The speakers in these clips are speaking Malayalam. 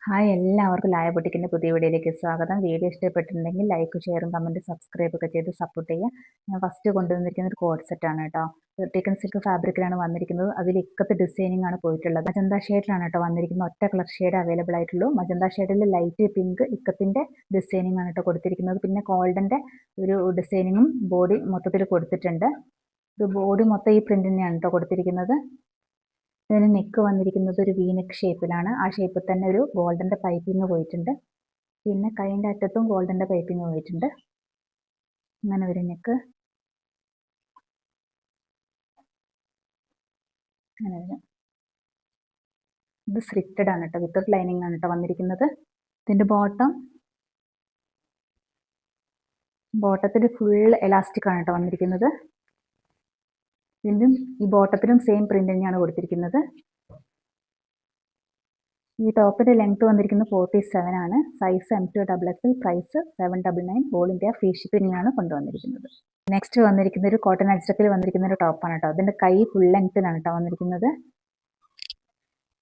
ഹായ്, എല്ലാവർക്കും ലായ ബൊട്ടിക്കിൻ്റെ പുതിയ വീഡിയോയിലേക്ക് സ്വാഗതം. വീഡിയോ ഇഷ്ടപ്പെട്ടിട്ടുണ്ടെങ്കിൽ ലൈക്ക്, ഷെയറും, കമൻറ്റ്, സബ്സ്ക്രൈബ് ഒക്കെ ചെയ്ത് സപ്പോർട്ട് ചെയ്യുക. ഞാൻ ഫസ്റ്റ് കൊണ്ടുവന്നിരിക്കുന്ന ഒരു കോഡ് സെറ്റാണ് കേട്ടോ. ടീക്കൺ സിൽക്ക് ഫാബ്രിക്കിലാണ് വന്നിരിക്കുന്നത്. അതിൽ ഇക്കത്ത് ഡിസൈനിങ് ആണ് പോയിട്ടുള്ളത്. മജന്ത ഷെയ്ഡിലാണ് കേട്ടോ വന്നിരിക്കുന്നത്. ഒറ്റ കളർ ഷെയ്ഡ് അവൈലബിൾ ആയിട്ടുള്ളൂ. മജന്ത ഷെയ്ഡിൽ ലൈറ്റ് പിങ്ക് ഇക്കത്തിൻ്റെ ഡിസൈനിങ് ആണ് കേട്ടോ കൊടുത്തിരിക്കുന്നത്. പിന്നെ ഗോൾഡൻ്റെ ഒരു ഡിസൈനിങ്ങും ബോഡി മൊത്തത്തിൽ കൊടുത്തിട്ടുണ്ട്. ഇത് ബോഡി മൊത്തം ഈ പ്രിൻ്റ് തന്നെയാണ് കേട്ടോ കൊടുത്തിരിക്കുന്നത്. ഇതിന് നെക്ക് വന്നിരിക്കുന്നത് ഒരു വി നെക്ക് ഷേപ്പിലാണ്. ആ ഷേപ്പിൽ തന്നെ ഒരു ഗോൾഡൻ്റെ പൈപ്പിംഗ് പോയിട്ടുണ്ട്. പിന്നെ കൈൻ്റെ അറ്റത്തും ഗോൾഡൻ്റെ പൈപ്പിംഗ് പോയിട്ടുണ്ട്. അങ്ങനെ ഒരു നെക്ക്. അങ്ങനെ വരും. ഇത് സ്ലിറ്റഡ് ആണ് കേട്ടോ, വിത്തൗട്ട് ലൈനിങ് ആണ് കേട്ടോ വന്നിരിക്കുന്നത്. ഇതിൻ്റെ ബോട്ടത്തിൽ ഫുൾ എലാസ്റ്റിക് ആണ് കേട്ടോ വന്നിരിക്കുന്നത്. ഇതിലും ഈ ബോട്ടത്തിലും സെയിം പ്രിന്റ് തന്നെയാണ് കൊടുത്തിരിക്കുന്നത്. ഈ ടോപ്പിന്റെ ലെങ്ത് വന്നിരിക്കുന്നത് 47 ആണ്. Size M2XXL, price 799. All India free shipping ആണ് കൊണ്ടുവന്നിരിക്കുന്നത്. നെക്സ്റ്റ് വന്നിരിക്കുന്ന ഒരു കോട്ടൺ അജ്രക്കിൽ വന്നിരിക്കുന്ന ഒരു ടോപ്പാണ് കേട്ടോ. അതിന്റെ കൈ ഫുൾ ലെങ്ത്തിലാണ് കേട്ടോ വന്നിരിക്കുന്നത്.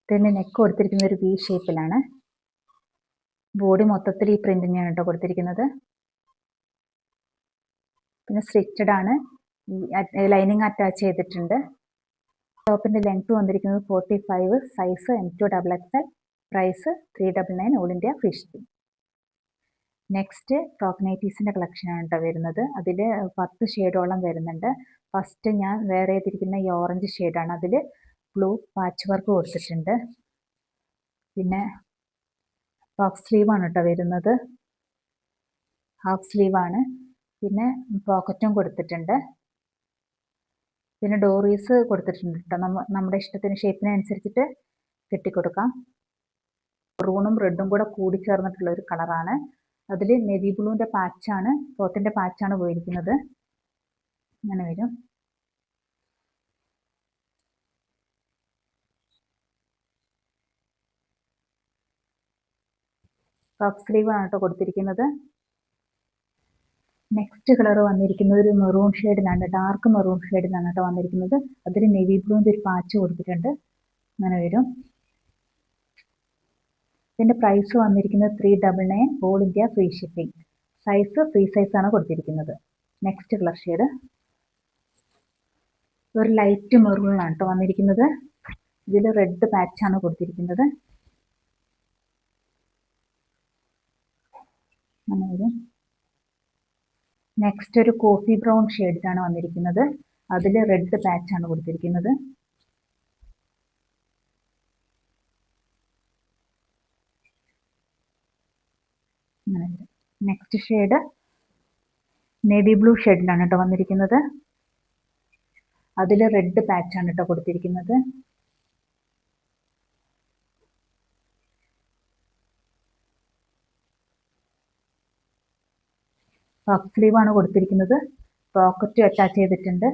ഇതിന്റെ നെക്ക് കൊടുത്തിരിക്കുന്ന ഒരു വി ഷേപ്പിലാണ്. ബോഡി മൊത്തത്തിൽ ഈ പ്രിന്റ് തന്നെയാണ് കേട്ടോ കൊടുത്തിരിക്കുന്നത്. പിന്നെ സ്റ്റിച്ചഡ് ആണ്. ലൈനിങ് അറ്റാച്ച് ചെയ്തിട്ടുണ്ട്. ടോപ്പിന്റെ ലെങ്ത് വന്നിരിക്കുന്നത് 45, size M2XXL, price 399. All India free shipping. Next frock നൈറ്റീസിന്റെ കളക്ഷനാണ് കേട്ടോ വരുന്നത്. അതിൽ 10 ഷെയ്ഡോളം വരുന്നുണ്ട്. ഫസ്റ്റ് ഞാൻ വേറെ ചെയ്തിരിക്കുന്ന ഈ ഓറഞ്ച് ഷെയ്ഡാണ്. അതിൽ ബ്ലൂ പാച്ച് വർക്ക് കൊടുത്തിട്ടുണ്ട്. പിന്നെ പഫ് സ്ലീവാണ് കേട്ടോ വരുന്നത്. ഹാഫ് സ്ലീവാണ്. പിന്നെ പോക്കറ്റും കൊടുത്തിട്ടുണ്ട്. പിന്നെ ഡോറീസ് കൊടുത്തിട്ടുണ്ട് കേട്ടോ. നമ്മുടെ ഇഷ്ടത്തിന് ഷേപ്പിനനുസരിച്ചിട്ട് കെട്ടിക്കൊടുക്കാം. മെറൂണും റെഡും കൂടെ കൂടി ചേർന്നിട്ടുള്ള ഒരു കളറാണ്. അതിൽ നേവി ബ്ലൂവിൻ്റെ പാച്ചാണ്, ക്ലോത്തിൻ്റെ പാച്ചാണ് പോയിരിക്കുന്നത്. അങ്ങനെ വരും. പഫ് സ്ലീവാണ് കേട്ടോ കൊടുത്തിരിക്കുന്നത്. നെക്സ്റ്റ് കളർ വന്നിരിക്കുന്നത് ഒരു മെറൂൺ ഷെയ്ഡിലാണ്, ഡാർക്ക് മെറൂൺ ഷെയ്ഡിലാണ് കേട്ടോ വന്നിരിക്കുന്നത്. അതിൽ നേവി ബ്ലൂവിൻ്റെ ഒരു പാച്ച് കൊടുത്തിട്ടുണ്ട്. അങ്ങനെ വരും. ഇതിൻ്റെ പ്രൈസ് വന്നിരിക്കുന്നത് 399. All India free shipping. Size free സൈസാണ് കൊടുത്തിരിക്കുന്നത്. നെക്സ്റ്റ് കളർ ഷെയ്ഡ് ഒരു ലൈറ്റ് മെറൂണിലാണ് കേട്ടോ വന്നിരിക്കുന്നത്. ഇതിൽ റെഡ് പാച്ചാണ് കൊടുത്തിരിക്കുന്നത്. അങ്ങനെ വരും. നെക്സ്റ്റ് ഒരു കോഫി ബ്രൗൺ ഷെയ്ഡിലാണ് വന്നിരിക്കുന്നത്. അതിൽ റെഡ് പാച്ചാണ് കൊടുത്തിരിക്കുന്നത്. നെക്സ്റ്റ് ഷെയ്ഡ് നേവി ബ്ലൂ ഷെയ്ഡിലാണ് കേട്ടോ വന്നിരിക്കുന്നത്. അതിൽ റെഡ് പാച്ചാണ് കേട്ടോ കൊടുത്തിരിക്കുന്നത്. പഫ് സ്ലീവാണ് കൊടുത്തിരിക്കുന്നത്. പോക്കറ്റ് അറ്റാച്ച് ചെയ്തിട്ടുണ്ട്.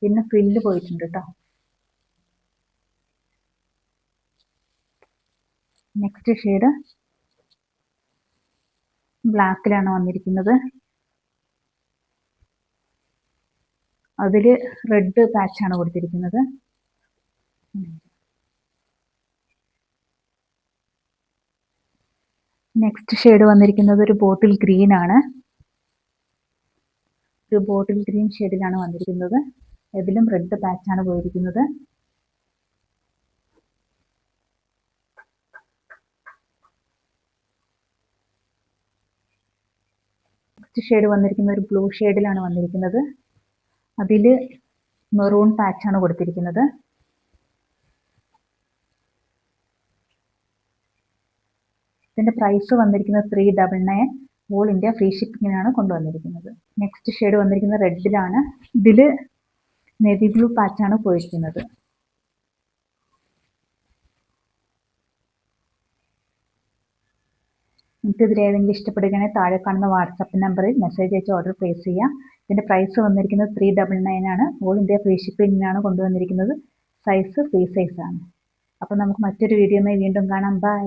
പിന്നെ ഫ്രില്ല് പോയിട്ടുണ്ട് കേട്ടോ. നെക്സ്റ്റ് ഷെയ്ഡ് ബ്ലാക്കിലാണ് വന്നിരിക്കുന്നത്. അതിൽ റെഡ് പാച്ചാണ് കൊടുത്തിരിക്കുന്നത്. നെക്സ്റ്റ് ഷെയ്ഡ് വന്നിരിക്കുന്നത് ഒരു ബോട്ടിൽ ഗ്രീൻ ആണ്. ഒരു ബോട്ടിൽ ഗ്രീൻ ഷെയ്ഡിലാണ് വന്നിരിക്കുന്നത്. ഇതിലും റെഡ് പാച്ചാണ് പോയിരിക്കുന്നത്. നെക്സ്റ്റ് ഷെയ്ഡ് വന്നിരിക്കുന്നത് ഒരു ബ്ലൂ ഷെയ്ഡിലാണ് വന്നിരിക്കുന്നത്. അതിൽ മെറൂൺ പാച്ചാണ് കൊടുത്തിരിക്കുന്നത്. ഇതിൻ്റെ പ്രൈസ് വന്നിരിക്കുന്നത് 399. ഓൾ ഇന്ത്യ ഫ്രീ ഷിപ്പിങ്ങിനാണ് കൊണ്ടുവന്നിരിക്കുന്നത്. നെക്സ്റ്റ് ഷെയ്ഡ് വന്നിരിക്കുന്നത് റെഡിലാണ്. ഇതിൽ നേവി ബ്ലൂ പാച്ചാണ് പോയിരിക്കുന്നത്. നിങ്ങൾക്ക് ഇതിൽ ഏതെങ്കിലും ഇഷ്ടപ്പെടുകയാണെങ്കിൽ താഴെ കാണുന്ന വാട്സപ്പ് നമ്പറിൽ മെസ്സേജ് അയച്ച് ഓർഡർ പ്ലേസ് ചെയ്യാം. ഇതിൻ്റെ പ്രൈസ് വന്നിരിക്കുന്നത് 399 ആണ്. ഓൾ ഇന്ത്യ ഫ്രീ ഷിപ്പിങ്ങിനാണ് കൊണ്ടുവന്നിരിക്കുന്നത്. സൈസ് ഫ്രീ സൈസാണ്. അപ്പോൾ നമുക്ക് മറ്റൊരു വീഡിയോയുമായി വീണ്ടും കാണാം. ബൈ.